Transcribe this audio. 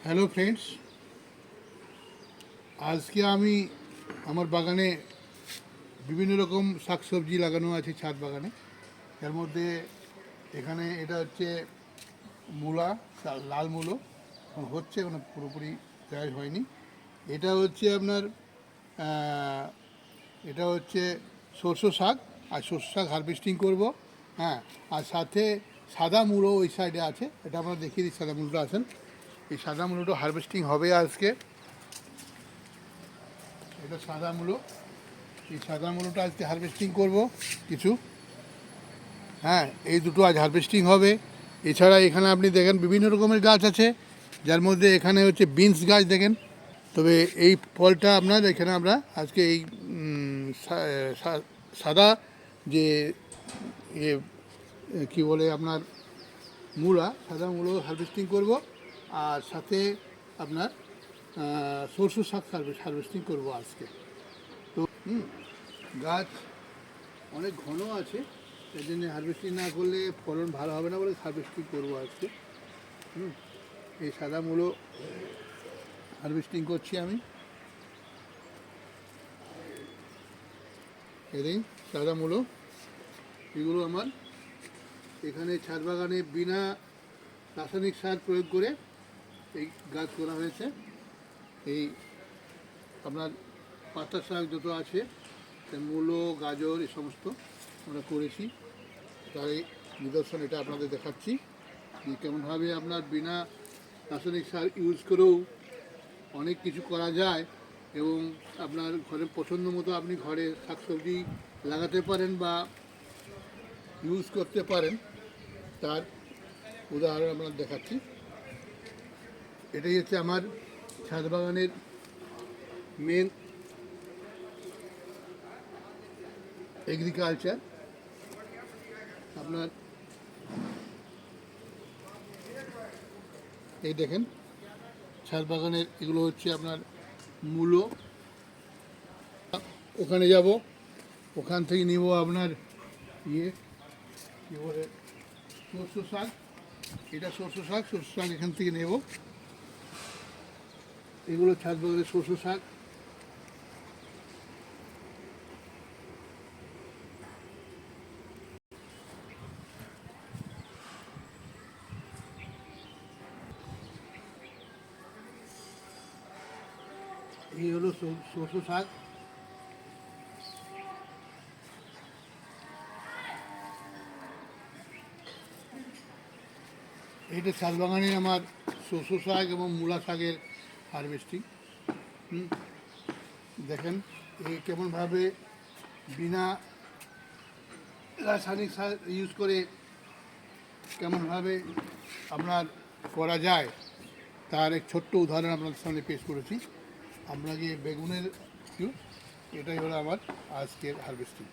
Hello friends, আজকে আমি আমার বাগানে বিভিন্ন রকম শাকসবজি লাগানো আছে ছাদ বাগানে। এর মধ্যে এখানে এটা হচ্ছে মূলা, লাল মূলো এখন হচ্ছে, এখন পুরোপুরি তৈরি হয়নি। এটা হচ্ছে আপনার আহ, এটা হচ্ছে সরষে শাক, আর সরষে শাক হারভেস্টিং করব। হ্যাঁ, আর সাথে সাদা মূলো ওই সাইডে আছে, এটা আমরা দেখিয়ে দিই। সাদা মূলোটা আছেন, এই সাদা মূলোটা হারভেস্টিং হবে আজকে। এটা সাদা মূলো, এই সাদা মূলোটা আজকে হারভেস্টিং করব কিছু। হ্যাঁ, এই দুটো আজ হারভেস্টিং হবে। এছাড়া এখানে আপনি দেখেন বিভিন্ন রকমের গাছ আছে, যার মধ্যে এখানে হচ্ছে বিনস গাছ দেখেন। তবে এই ফলটা আপনার এখানে আমরা আজকে এই সাদা যে ইয়ে কী বলে আপনার মূলা, সাদা মূলো হারভেস্টিং করব, আর সাথে আপনার সরষে শাক হারভেস্টিং করব আজকে। তো গাছ অনেক ঘন আছে, তাই জন্য হারভেস্টিং না করলে ফলন ভালো হবে না বলে হারভেস্টিং করবো আজকে। এই সাদা মূলো হারভেস্টিং করছি আমি। এই সাদা মূলো, এগুলো আমার এখানে ছাদ বাগানে বিনা রাসায়নিক সার প্রয়োগ করে এই গাছ করা হয়েছে। এই আপনার পাতা শাক যত আছে, মূলো, গাজর, এই সমস্ত আমরা করেছি। তার এই নিদর্শন এটা আপনাদের দেখাচ্ছি যে কেমনভাবে আপনার বিনা রাসায়নিক সার ইউজ করেও অনেক কিছু করা যায়, এবং আপনার ঘরের পছন্দ মতো আপনি ঘরে শাকসবজি লাগাতে পারেন বা ইউজ করতে পারেন। তার উদাহরণ আপনার দেখাচ্ছি। এটাই হচ্ছে আমার ছাদ বাগানের মেন এগ্রিকালচার। আপনার এই দেখেন ছাদ বাগানের এগুলো হচ্ছে আপনার মূলো। ওখানে যাব, ওখান থেকে নিব আপনার কী বলে সরষে শাক। এটা সরষে শাক, সরষে শাক এখান থেকে নেব। এগুলো ছাদ বাগানের সরষে শাক। এই হলো সরষে শাক। এইটা ছাদ বাগানে আমার সরষে শাক এবং মূলা শাকের হারভেস্টিং। দেখেন এই কেমনভাবে বিনা রাসায়নিক সার ইউজ করে কেমনভাবে আপনার করা যায়, তার এক ছোট্ট উদাহরণ আপনাদের সামনে পেশ করেছি। আমরা যে বেগুনের, এটাই হলো আমার আজকের হারভেস্টিং।